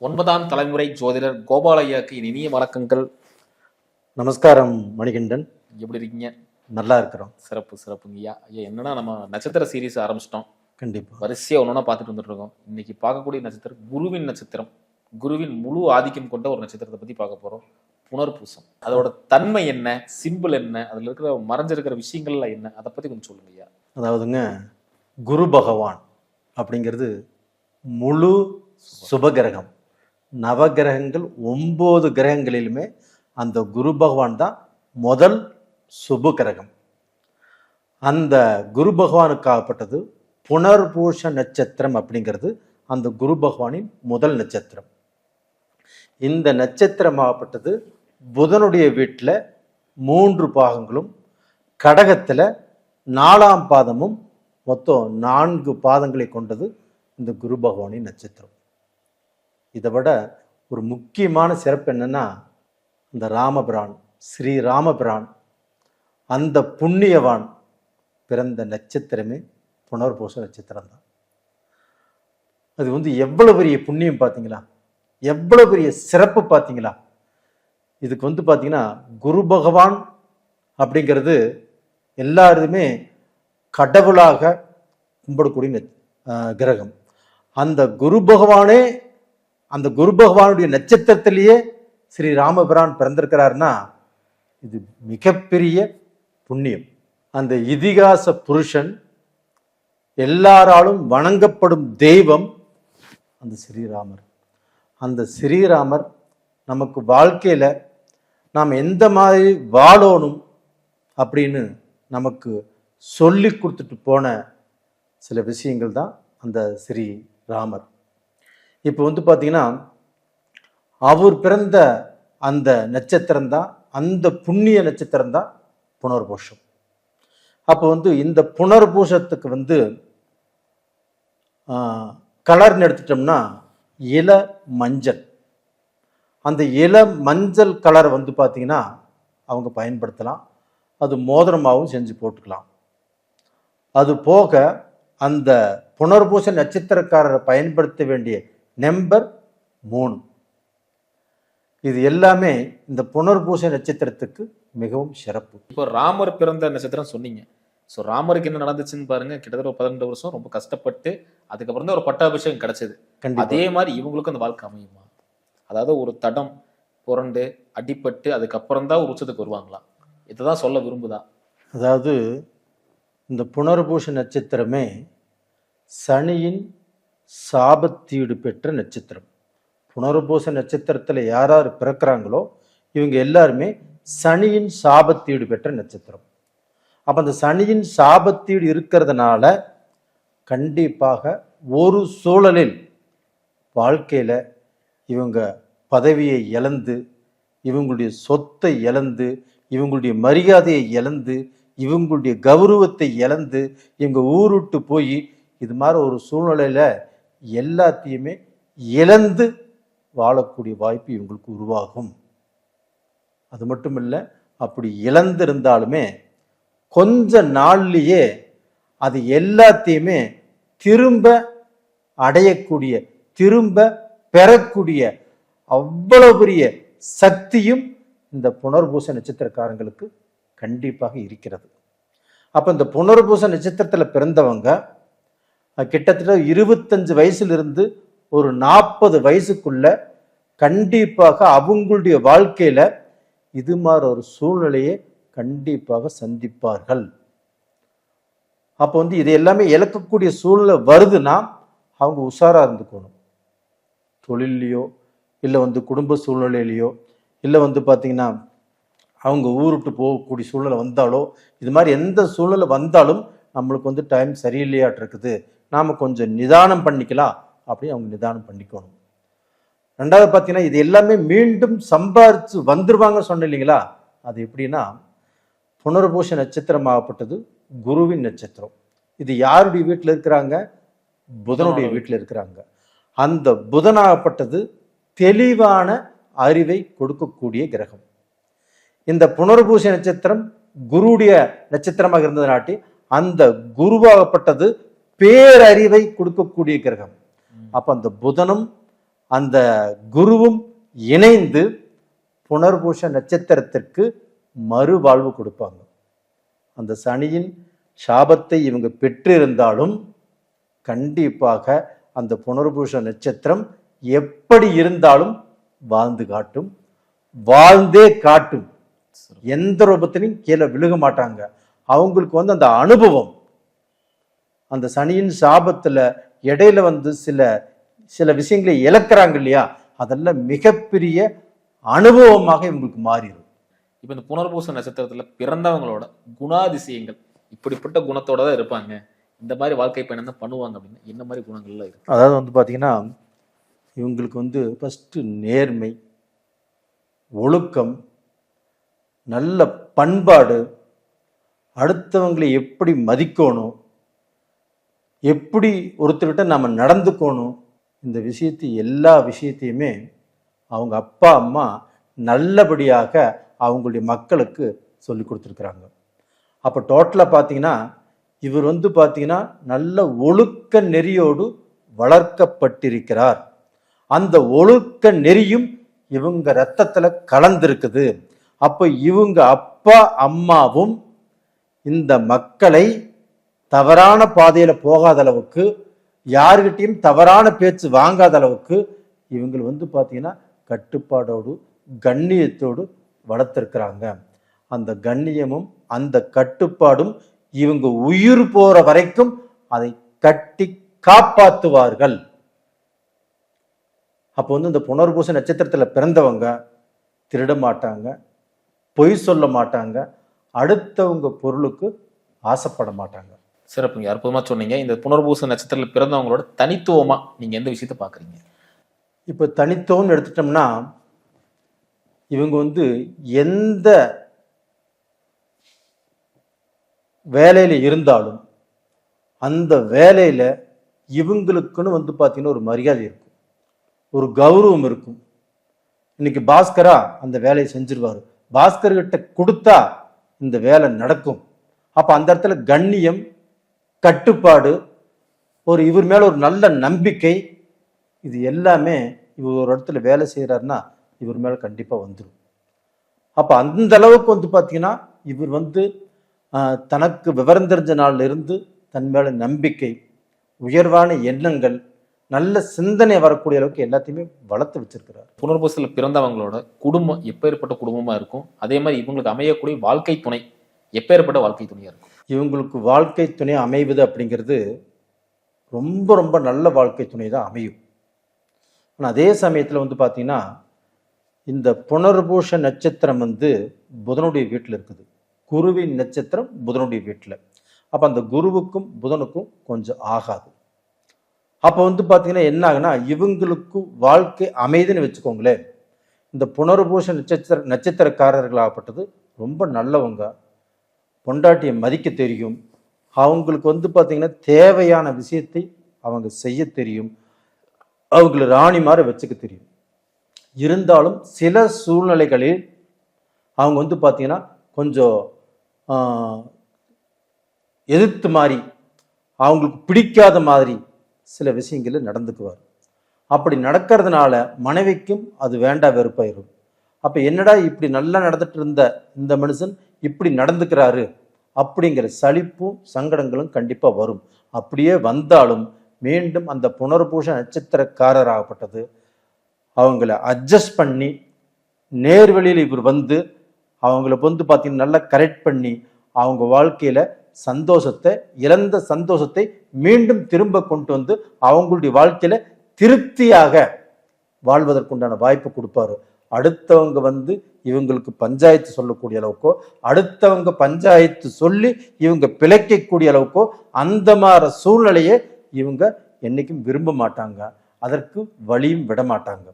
9ஆம் தலைமுறை ஜோதிடர் கோபாலையாக்கு இனிய வணக்கங்கள். நமஸ்காரம் மணிகண்டன். எப்படி இருக்கீங்க? நல்லா இருக்கிறோம். சிறப்பு சிறப்புங்கய்யா. ஐயா, என்னன்னா நம்ம நட்சத்திர சீரீஸ் ஆரம்பிச்சிட்டோம். கண்டிப்பா. வரிசையா ஒன்னொன்னா பார்த்துட்டு வந்துட்டு இருக்கோம். இன்னைக்கு பார்க்கக்கூடிய நட்சத்திரம் குருவின் நட்சத்திரம். குருவின் முழு ஆதிக்கம் கொண்ட ஒரு நட்சத்திரத்தை பத்தி பார்க்க போறோம். புனர்பூசம். அதோட தன்மை என்ன, சிம்பிள் என்ன, அதுல இருக்கிற மறைஞ்சிருக்கிற விஷயங்கள்லாம் என்ன, அதை பத்தி கொஞ்சம் சொல்லுங்க ஐயா. அதாவதுங்க, குரு பகவான் அப்படிங்கிறது முழு சுபகிரகம். நவகிரகங்கள் 9 கிரகங்களிலுமே அந்த குரு பகவான் தான் முதல் சுப கிரகம். அந்த குரு பகவானுக்காகப்பட்டது புனர்பூஷ நட்சத்திரம் அப்படிங்கிறது அந்த குரு பகவானின் முதல் நட்சத்திரம். இந்த நட்சத்திரமாகப்பட்டது புதனுடைய வீட்டில் 3 பாகங்களும், கடகத்தில் 4ஆம் பாதமும், மொத்தம் 4 பாதங்களை கொண்டது இந்த குரு பகவானின் நட்சத்திரம். இதை விட ஒரு முக்கியமான சிறப்பு என்னன்னா, இந்த ராமபிரான், ஸ்ரீ ராமபிரான், அந்த புண்ணியவான் பிறந்த நட்சத்திரமே புனர்பூச நட்சத்திரம் தான். அது எவ்வளவு பெரிய புண்ணியம் பார்த்தீங்களா, எவ்வளவு பெரிய சிறப்பு பார்த்தீங்களா. இதுக்கு பார்த்தீங்கன்னா, குரு பகவான் அப்படிங்கிறது எல்லாருமே கடவுளாக கும்பிடக்கூடிய கிரகம். அந்த குரு பகவானே, அந்த குரு பகவானுடைய நட்சத்திரத்திலேயே ஸ்ரீ ராமபிரான் பிறந்திருக்கிறார்னா இது மிகப்பெரிய புண்ணியம். அந்த இதிகாச புருஷன், எல்லாராலும் வணங்கப்படும் தெய்வம் அந்த ஸ்ரீராமர். அந்த ஸ்ரீராமர் நமக்கு வாழ்க்கையில நாம் எந்த மாதிரி வாழணும் அப்படின்னு நமக்கு சொல்லி கொடுத்துட்டு போன சில விஷயங்கள் தான் அந்த ஸ்ரீராமர். இப்போ பார்த்தீங்கன்னா, அவர் பிறந்த அந்த நட்சத்திரம் தான், அந்த புண்ணிய நட்சத்திரம் தான் புனர்பூஷம். அப்போ இந்த புனர்பூஷத்துக்கு கலர்னு எடுத்துட்டோம்னா இள மஞ்சள். அந்த இள மஞ்சள் கலரை பார்த்தீங்கன்னா அவங்க பயன்படுத்தலாம். அது மோதிரமாகவும் செஞ்சு போட்டுக்கலாம். அது போக அந்த புனர்பூச நட்சத்திரக்காரரை பயன்படுத்த வேண்டிய நம்பர் 3. இது எல்லாமே இந்த புனர்பூச நட்சத்திரத்துக்கு மிகவும் சிறப்பு. இப்போ ராமர் பிறந்த நட்சத்திரம் சொன்னீங்க. ஸோ ராமருக்கு என்ன நடந்துச்சுன்னு பாருங்க. கிட்டத்தட்ட 12 வருஷம் ரொம்ப கஷ்டப்பட்டு அதுக்கப்புறம் தான் ஒரு பட்டாபிஷேகம் கிடைச்சது. அதே மாதிரி இவங்களுக்கும் அந்த வாழ்க்கை அமையுமா? அதாவது ஒரு தடம் புரண்டு அடிப்பட்டு அதுக்கப்புறம் தான் ஒரு உச்சத்துக்கு வருவாங்களா? இதுதான் சொல்ல விரும்புதா? அதாவது இந்த புனர்பூச நட்சத்திரமே சனியின் சாபத்தீடு பெற்ற நட்சத்திரம். புனர்பூச நட்சத்திரத்தில் யார் யார் பிறக்கிறாங்களோ இவங்க எல்லாருமே சனியின் சாபத்தீடு பெற்ற நட்சத்திரம். அப்போ அந்த சனியின் சாபத்தீடு இருக்கிறதுனால கண்டிப்பாக ஒரு சூழலில் வாழ்க்கையில் இவங்க பதவியை இழந்து, இவங்களுடைய சொத்தை இழந்து, இவங்களுடைய மரியாதையை இழந்து, இவங்களுடைய கௌரவத்தை இழந்து, இவங்க ஊருட்டு போய் இது மாதிரி ஒரு சூழ்நிலையில் எல்லாத்தையுமே இழந்து வாழக்கூடிய வாய்ப்பு இவங்களுக்கு உருவாகும். அது மட்டும் இல்லை, அப்படி இழந்திருந்தாலுமே கொஞ்ச நாள்லேயே அது எல்லாத்தையுமே திரும்ப அடையக்கூடிய, திரும்ப பெறக்கூடிய அவ்வளவு பெரிய சக்தியும் இந்த புனர்பூச நட்சத்திரக்காரங்களுக்கு கண்டிப்பாக இருக்கிறது. அப்போ இந்த புனர்பூச நட்சத்திரத்தில் பிறந்தவங்க கிட்டத்தட்ட 25 வயசுலிருந்து ஒரு 40 வயசுக்குள்ள கண்டிப்பாக அவங்களுடைய வாழ்க்கையில இது மாதிரி ஒரு சூழ்நிலையை கண்டிப்பாக சந்திப்பார்கள். அப்போ இது எல்லாமே இழக்கக்கூடிய சூழ்நிலை வருதுன்னா அவங்க உஷாரா இருந்துக்கணும். தொழிலையோ இல்லை குடும்ப சூழ்நிலையிலையோ இல்லை பார்த்தீங்கன்னா அவங்க ஊருட்டு போகக்கூடிய சூழ்நிலை வந்தாலோ, இது மாதிரி எந்த சூழ்நிலை வந்தாலும் நம்மளுக்கு டைம் சரியில்லையாட்டு இருக்குது, நாம் கொஞ்சம் நிதானம் பண்ணிக்கலாம் அப்படின்னு அவங்க நிதானம் பண்ணிக்கணும். 2வது பார்த்தீங்கன்னா, இது எல்லாமே மீண்டும் சம்பாரித்து வந்துருவாங்க சொன்ன இல்லைங்களா. அது எப்படின்னா, புனர்பூச நட்சத்திரம் ஆகப்பட்டது குருவின் நட்சத்திரம். இது யாருடைய வீட்டில் இருக்கிறாங்க? புதனுடைய வீட்டில் இருக்கிறாங்க. அந்த புதனாகப்பட்டது தெளிவான அறிவை கொடுக்கக்கூடிய கிரகம். இந்த புனர்பூச நட்சத்திரம் குருடைய நட்சத்திரமாக இருந்ததுனாட்டி அந்த குருவாகப்பட்டது பேரறிவை கொடுக்கக்கூடிய கிரகம். அப்ப அந்த புதனும் அந்த குருவும் இணைந்து புனர்பூச நட்சத்திரத்திற்கு மறுவாழ்வு கொடுப்பாங்க. அந்த சனியின் சாபத்தை இவங்க பெற்றிருந்தாலும் கண்டிப்பாக அந்த புனர்பூச நட்சத்திரம் எப்படி இருந்தாலும் வாழ்ந்து காட்டும், வாழ்ந்தே காட்டும். எந்த ரூபத்திலையும் கீழே விழுக மாட்டாங்க. அவங்களுக்கு அந்த அனுபவம், அந்த சனியின் சாபத்துல இடையில சில விஷயங்களை இழக்கிறாங்க இல்லையா, அதெல்லாம் மிகப்பெரிய அனுபவமாக இவங்களுக்கு மாறிடும். இப்ப இந்த புனர்பூச நட்சத்திரத்துல பிறந்தவங்களோட குணாதிசயங்கள் இப்படிப்பட்ட குணத்தோட தான் இருப்பாங்க, இந்த மாதிரி வாழ்க்கை பயணம் தான் பண்ணுவாங்க அப்படின்னா என்ன மாதிரி குணங்கள்லாம் இருக்கு? அதாவது பார்த்தீங்கன்னா இவங்களுக்கு ஃபஸ்ட்டு நேர்மை, ஒழுக்கம், நல்ல பண்பாடு, அடுத்தவங்களை எப்படி மதிக்கணும், எப்படி ஒருத்தர்கிட்ட நம்ம நடந்துக்கணும், இந்த எல்லா விஷயத்தையுமே அவங்க அப்பா அம்மா நல்லபடியாக அவங்களுடைய மக்களுக்கு சொல்லி கொடுத்துருக்குறாங்க. அப்போ டோட்டலாக பார்த்தீங்கன்னா இவர் பார்த்தீங்கன்னா நல்ல ஒழுக்க நெறியோடு வளர்க்கப்பட்டிருக்கிறார். அந்த ஒழுக்க நெறியும் இவங்க ரத்தத்துல கலந்திருக்குது. அப்போ இவங்க அப்பா அம்மாவும் இந்த மக்களை தவறான பாதையில போகாத அளவுக்கு, யாருகிட்டையும் தவறான பேச்சு வாங்காத அளவுக்கு இவங்க பார்த்தீங்கன்னா கட்டுப்பாடோடு கண்ணியத்தோடு வளர்த்திருக்கிறாங்க. அந்த கண்ணியமும் அந்த கட்டுப்பாடும் இவங்க உயிர் போற வரைக்கும் அதை கட்டி காப்பாற்றுவார்கள். அப்போ இந்த புனர்பூச நட்சத்திரத்துல பிறந்தவங்க திருட மாட்டாங்க, பொய் சொல்ல மாட்டாங்க, அடுத்தவங்க பொருளுக்கு ஆசைப்பட மாட்டாங்க. சிறப்புங்க, அற்புதமா சொன்னீங்க. இந்த புனர்பூச நட்சத்திரத்துல பிறந்தவங்களோட தனித்துவமா நீங்க எந்த விஷயத்த பாக்குறீங்க? இப்போ தனித்துவம்னு எடுத்துட்டோம்னா இவங்க எந்த வேலையில இருந்தாலும் அந்த வேலையில இவங்களுக்குன்னு பார்த்தீங்கன்னா ஒரு மரியாதை இருக்கும், ஒரு கௌரவம் இருக்கும். இன்னைக்கு பாஸ்கரா அந்த வேலையை செஞ்சிருவாரு, பாஸ்கர் கிட்ட கொடுத்தா இந்த வேலை நடக்கும். அப்ப அந்த இடத்துல கண்ணியம், கட்டுப்பாடு, இவர் மேல ஒரு நல்ல நம்பிக்கை, இது எல்லாமே இவர் ஒரு இடத்துல வேலை செய்யறாருன்னா இவர் மேல கண்டிப்பா வந்துடும். அப்ப அந்த அளவுக்கு பார்த்தீங்கன்னா இவர் தனக்கு விவரம் தெரிஞ்ச நாள்ல இருந்து தன் மேல நம்பிக்கை, உயர்வான எண்ணங்கள், நல்ல சிந்தனை வரக்கூடிய அளவுக்கு எல்லாத்தையுமே வளர்த்து வச்சிருக்கிறார். புனர்பூசத்துல பிறந்தவங்களோட குடும்பம் எப்பேற்பட்ட குடும்பமா இருக்கும், அதே மாதிரி இவங்களுக்கு அமையக்கூடிய வாழ்க்கை துணை எப்பேற்பட்ட வாழ்க்கை துணையா இருக்கும்? இவங்களுக்கு வாழ்க்கை துணை அமைவது அப்படிங்கிறது ரொம்ப ரொம்ப நல்ல வாழ்க்கை துணை தான் அமையும். ஆனால் அதே சமயத்தில் பார்த்தீங்கன்னா இந்த புனர்பூச நட்சத்திரம் புதனுடைய வீட்டில் இருக்குது, குருவின் நட்சத்திரம் புதனுடைய வீட்டில். அப்போ அந்த குருவுக்கும் புதனுக்கும் கொஞ்சம் ஆகாது. அப்போ பார்த்தீங்கன்னா என்ன ஆகுனா இவங்களுக்கு வாழ்க்கை அமைதுன்னு வச்சுக்கோங்களேன். இந்த புனர்பூச நட்சத்திரக்காரர்களாகப்பட்டது ரொம்ப நல்லவங்க, பொண்டாட்டியை மதிக்க தெரியும், அவங்களுக்கு பார்த்தீங்கன்னா தேவையான விஷயத்தை அவங்க செய்ய தெரியும், அவங்கள ராணி மாதிரி வச்சுக்க தெரியும். இருந்தாலும் சில சூழ்நிலைகளில் அவங்க பார்த்தீங்கன்னா கொஞ்சம் எதிர்த்து மாதிரி, அவங்களுக்கு பிடிக்காத மாதிரி சில விஷயங்கள் நடந்துக்குவார். அப்படி நடக்கிறதுனால மனைவிக்கும் அது வேண்டா வெறுப்பாயிரும். அப்ப என்னடா இப்படி நல்லா நடந்துட்டு இருந்த இந்த மனுஷன் இப்படி நடந்துக்கிறாரு அப்படிங்கிற சலிப்பும் சங்கடங்களும் கண்டிப்பா வரும். அப்படியே வந்தாலும் மீண்டும் அந்த புனர்பூச நட்சத்திரக்காரராகப்பட்டது அவங்கள அட்ஜஸ்ட் பண்ணி நேர்வழியில் இவர் அவங்கள பார்த்தீங்கன்னா நல்லா கரெக்ட் பண்ணி அவங்க வாழ்க்கையில சந்தோஷத்தை, இழந்த சந்தோஷத்தை மீண்டும் திரும்ப கொண்டு அவங்களுடைய வாழ்க்கையில திருப்தியாக வாழ்வதற்குண்டான வாய்ப்பு கொடுப்பாரு. அடுத்தவங்க இவங்களுக்கு பஞ்சாயத்து சொல்லக்கூடிய அளவுக்கோ, அடுத்தவங்க பஞ்சாயத்து சொல்லி இவங்க பிழைக்கக்கூடிய அளவுக்கோ அந்த மாதிரி சூழ்நிலையை இவங்க என்னைக்கும் விரும்ப மாட்டாங்க, அதற்கு வழியும் விட மாட்டாங்க.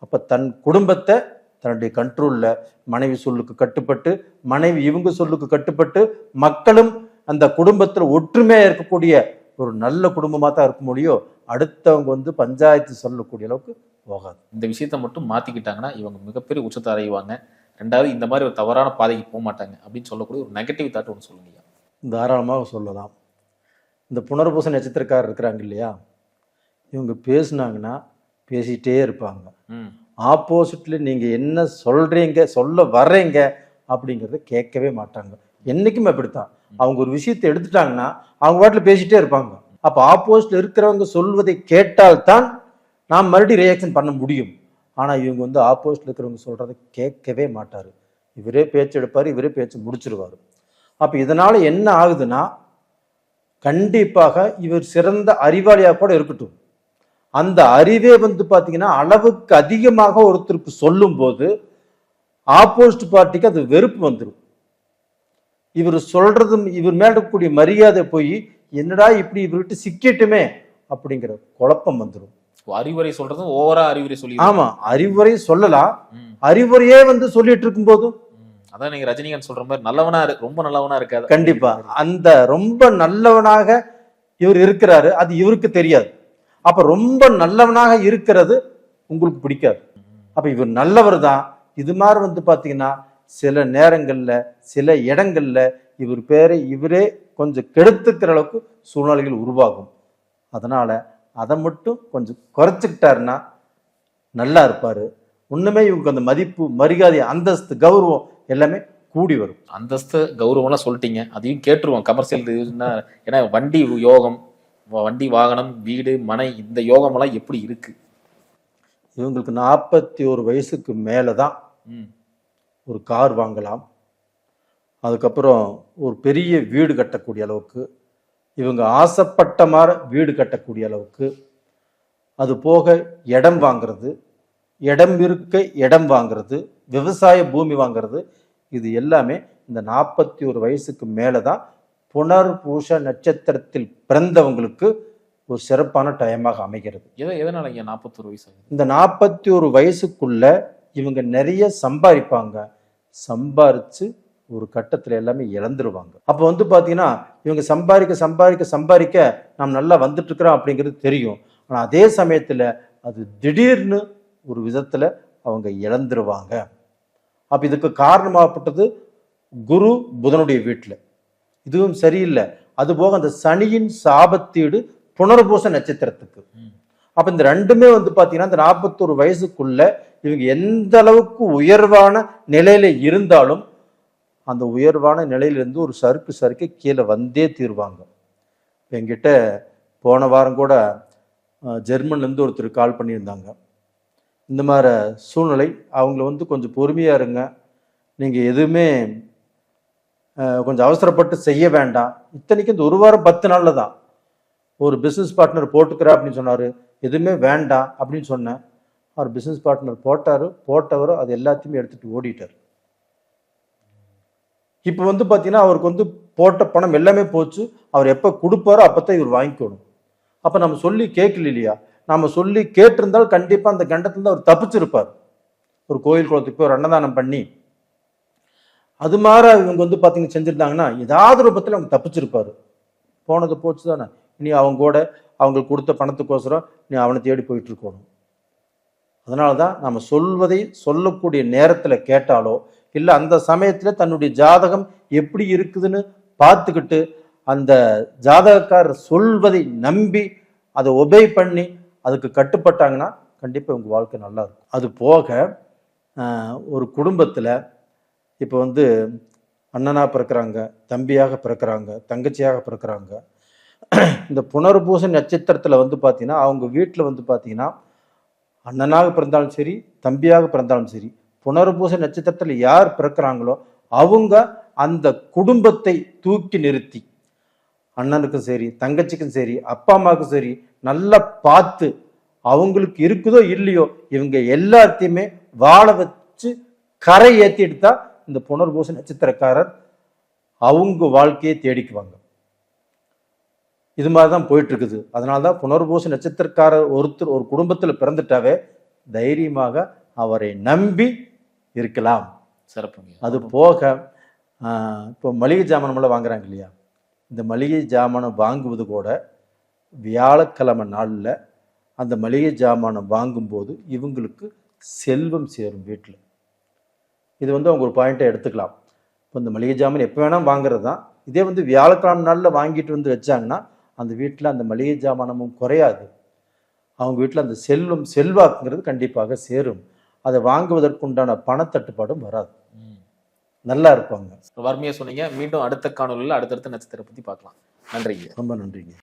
அப்ப தன் குடும்பத்தை தன்னுடைய கண்ட்ரோல்ல, மனைவி சொல்லுக்கு கட்டுப்பட்டு, மனைவி இவங்க சொல்லுக்கு கட்டுப்பட்டு, மக்களும் அந்த குடும்பத்துல ஒற்றுமையா இருக்கக்கூடிய ஒரு நல்ல குடும்பமா தான் இருக்க முடியும். அடுத்தவங்க பஞ்சாயத்து சொல்லக்கூடிய அளவுக்கு போகாது. இந்த விஷயத்த மட்டும் மாத்திக்கிட்டாங்கன்னா இவங்க மிகப்பெரிய உச்சத்தை அடைவாங்க. ரெண்டாவது இந்த மாதிரி ஒரு தவறான பாதைக்கு போக மாட்டாங்க அப்படின்னு சொல்லக்கூடிய ஒரு நெகட்டிவ் தாட் ஒன்று சொல்லுங்க. தாராளமாக சொல்லலாம். இந்த புனர்பூச நட்சத்திரக்காரர் இருக்கிறாங்க இல்லையா, இவங்க பேசுனாங்கன்னா பேசிகிட்டே இருப்பாங்க. ம். ஆப்போசிட்ல நீங்கள் என்ன சொல்கிறீங்க, சொல்ல வர்றீங்க அப்படிங்கிறத கேட்கவே மாட்டாங்க. என்றைக்குமே அப்படித்தான். அவங்க ஒரு விஷயத்தை எடுத்துட்டாங்கன்னா அவங்க பாட்டில் பேசிகிட்டே இருப்பாங்க. அப்போ ஆப்போசிட்ல இருக்கிறவங்க சொல்வதை கேட்டால்தான் நாம் மறுபடியும் ரியாக்ஷன் பண்ண முடியும். ஆனால் இவங்க வந்து ஆப்போசிட்ல இருக்கிறவங்க சொல்கிறத கேட்கவே மாட்டார். இவரே பேச்சு எடுப்பார், இவரே பேச்சு முடிச்சிருவார். அப்போ இதனால் என்ன ஆகுதுன்னா, கண்டிப்பாக இவர் சிறந்த அறிவாளியாக கூட இருக்கட்டும், அந்த அறிவே வந்து பார்த்தீங்கன்னா அளவுக்கு அதிகமாக ஒருத்தருக்கு சொல்லும்போது ஆப்போசிட் பார்ட்டிக்கு அது வெறுப்பு வந்துடும். இவர் சொல்றதும் இவர் மேல இருக்கக்கூடிய மரியாதை போய் என்னடா இப்படி இவர்கிட்ட சிக்கிட்டுமே அப்படிங்கிற குழப்பம் வந்துடும். அறிவுரை சொல்றதும் ஓவரா அறிவுரை சொல்லி. ஆமா, அறிவுரை சொல்லலாம், அறிவுரையே வந்து சொல்லிட்டு இருக்கும் போதும். அதான் நீங்க ரஜினிகாந்த் சொல்ற மாதிரி நல்லவனா ரொம்ப நல்லவனா இருக்காது. கண்டிப்பா அந்த ரொம்ப நல்லவனாக இவர் இருக்கிறாரு, அது இவருக்கு தெரியாது. அப்ப ரொம்ப நல்லவனாக இருக்கிறது உங்களுக்கு பிடிக்காது. அப்ப இவர் நல்லவர் தான். இது மாதிரி வந்து பாத்தீங்கன்னா சில நேரங்கள்ல சில இடங்கள்ல இவர் பேரை இவரே கொஞ்சம் கெடுத்துக்கிற அளவுக்கு சூழ்நிலைகள் உருவாகும். அதனால அதை மட்டும் கொஞ்சம் குறைச்சிக்கிட்டாருன்னா நல்லா இருப்பாரு. ஒண்ணுமே இவங்களுக்கு அந்த மதிப்பு, மரியாதை, அந்தஸ்து, கௌரவம் எல்லாமே கூடி வரும். அந்தஸ்து கௌரவம்லாம் சொல்லிட்டீங்க, அதையும் கேட்டுருவோம். கமர்ஷியல் ஏன்னா வண்டி யோகம், வண்டி வாகனம், வீடு மனை, இந்த யோகம் எல்லாம் எப்படி இருக்கு? இவங்களுக்கு 41 வயசுக்கு மேலதான் ஒரு கார் வாங்கலாம். அதுக்கப்புறம் ஒரு பெரிய வீடு கட்டக்கூடிய அளவுக்கு, இவங்க ஆசைப்பட்ட மாதிரி வீடு கட்டக்கூடிய அளவுக்கு, அது போக இடம் வாங்கிறது, இடம் இருக்க இடம் வாங்கிறது, விவசாய பூமி வாங்கிறது, இது எல்லாமே இந்த 41 வயசுக்கு மேலதான் புனர்பூச நட்சத்திரத்தில் பிறந்தவங்களுக்கு ஒரு சிறப்பான டைமாக அமைகிறது. எதனால 41 வயசு? இந்த 41 வயசுக்குள்ள இவங்க நிறைய சம்பாதிப்பாங்க. சம்பாரிச்சு ஒரு கட்டத்துல எல்லாமே இழந்துருவாங்க. அப்போ வந்து பாத்தீங்கன்னா இவங்க சம்பாதிக்க சம்பாதிக்க சம்பாதிக்க நாம் நல்லா வந்துட்டு இருக்கிறோம் அப்படிங்கிறது தெரியும். ஆனா அதே சமயத்துல அது திடீர்னு ஒரு விதத்துல அவங்க இழந்துருவாங்க. அப்ப இதுக்கு காரணமாகப்பட்டது குரு புதனுடைய வீட்டுல, இதுவும் சரியில்லை. அது போக அந்த சனியின் சாபத்தீடு புனர்பூச நட்சத்திரத்துக்கு. அப்ப இந்த ரெண்டுமே வந்து பாத்தீங்கன்னா இந்த 41 வயசுக்குள்ள இவங்க எந்த அளவுக்கு உயர்வான நிலையில இருந்தாலும் அந்த உயர்வான நிலையிலிருந்து ஒரு சறுக்கு கீழே வந்தே தீர்வாங்க. என்கிட்ட போன வாரம் கூட ஜெர்மன்ல இருந்து ஒருத்தர் கால் பண்ணியிருந்தாங்க. இந்த மாதிரி சூழ்நிலை, அவங்கள வந்து கொஞ்சம் பொறுமையா இருங்க, நீங்க எதுவுமே கொஞ்சம் அவசரப்பட்டு செய்ய வேண்டாம். இத்தனைக்கு இந்த ஒரு வாரம் 10 நாள்ல தான் ஒரு பிசினஸ் பார்ட்னர் போட்டுக்கிறா அப்படின்னு சொன்னாரு. எதுவுமே வேண்டாம் அப்படின்னு சொன்னேன். அவர் பிசினஸ் பார்ட்னர் போட்டவரும் அது எல்லாத்தையுமே எடுத்துட்டு ஓடிட்டார். இப்போ வந்து பார்த்தீங்கன்னா அவருக்கு வந்து போட்ட பணம் எல்லாமே போச்சு. அவர் எப்போ கொடுப்பாரோ அப்போத்தான் இவர் வாங்கிக்கணும். அப்போ நம்ம சொல்லி கேட்கல இல்லையா? நம்ம சொல்லி கேட்டிருந்தால் கண்டிப்பாக அந்த கண்டத்துலேருந்து அவர் தப்பிச்சிருப்பார். ஒரு கோயில் குளத்துக்கு போய் ஒரு அன்னதானம் பண்ணி அது மாதிரி இவங்க வந்து பார்த்தீங்கன்னா செஞ்சுருந்தாங்கன்னா ஏதாவது ரூபத்தில் அவங்க தப்பிச்சிருப்பாரு. போனது போச்சு தானே, இனி அவங்க கூட அவங்களுக்கு கொடுத்த பணத்துக்கோசரம் நீ அவனை தேடி போயிட்டு இருக்கணும். அதனால தான் நம்ம சொல்வதை சொல்லக்கூடிய நேரத்தில் கேட்டாலோ இல்லை அந்த சமயத்தில் தன்னுடைய ஜாதகம் எப்படி இருக்குதுன்னு பார்த்துக்கிட்டு அந்த ஜாதகக்காரர் சொல்வதை நம்பி அதை ஒபே பண்ணி அதுக்கு கட்டுப்பட்டாங்கன்னா கண்டிப்பாக உங்கள் வாழ்க்கை நல்லா இருக்கும். அது போக ஒரு குடும்பத்தில் இப்போ வந்து அண்ணனாக பிறக்கிறாங்க, தம்பியாக பிறக்கிறாங்க, தங்கச்சியாக பிறக்கிறாங்க. இந்த புனர்பூச நட்சத்திரத்தில் வந்து பார்த்தீங்கன்னா அவங்க வீட்டில் வந்து பார்த்தீங்கன்னா அண்ணனாக பிறந்தாலும் சரி, தம்பியாக பிறந்தாலும் சரி, புனர்பூச நட்சத்திரத்தில் யார் பிறக்கிறாங்களோ அவங்க அந்த குடும்பத்தை தூக்கி நிறுத்தி அண்ணனுக்கும் சரி, தங்கச்சிக்கும் சரி, அப்பா அம்மாவுக்கும் சரி நல்லா பார்த்து அவங்களுக்கு இருக்குதோ இல்லையோ இவங்க எல்லாத்தையுமே வாழ வச்சு கரை ஏற்றிட்டு தான் இந்த புனர்பூச நட்சத்திரக்காரர் அவங்க வாழ்க்கையை தேடிக்குவாங்க. இது மாதிரி தான் போயிட்டு இருக்குது. அதனால்தான் புனர்பூச நட்சத்திரக்காரர் ஒருத்தர் ஒரு குடும்பத்தில் பிறந்துட்டாவே தைரியமாக அவரை நம்பி இருக்கலாம். சிறப்புங்க. அது போக இப்போ மளிகை ஜாமானமெல்லாம் வாங்குறாங்க இல்லையா? இந்த மளிகை ஜாமானம் வாங்குவது கூட வியாழக்கிழமை நாளில் அந்த மளிகை ஜாமானம் வாங்கும்போது இவங்களுக்கு செல்வம் சேரும் வீட்டில். இது வந்து அவங்க ஒரு பாயிண்ட்டை எடுத்துக்கலாம். இப்போ இந்த மளிகை ஜாமான் எப்போ வேணால் வாங்குறது தான். இதே வந்து வியாழக்கிழமை நாளில் வாங்கிட்டு வந்து வச்சாங்கன்னா அந்த வீட்டில் அந்த மளிகை ஜாமானமும் குறையாது. அவங்க வீட்டில் அந்த செல்வாக்குங்கிறது கண்டிப்பாக சேரும். அதை வாங்குவதற்குண்டான பணத்தட்டுப்பாடும் வராது. நல்லா இருப்பாங்க. வறுமையா சொன்னீங்க. மீண்டும் அடுத்த காணொலியில் அடுத்தடுத்த நட்சத்திரம் பத்தி பார்க்கலாம். நன்றிங்க. ரொம்ப நன்றிங்க.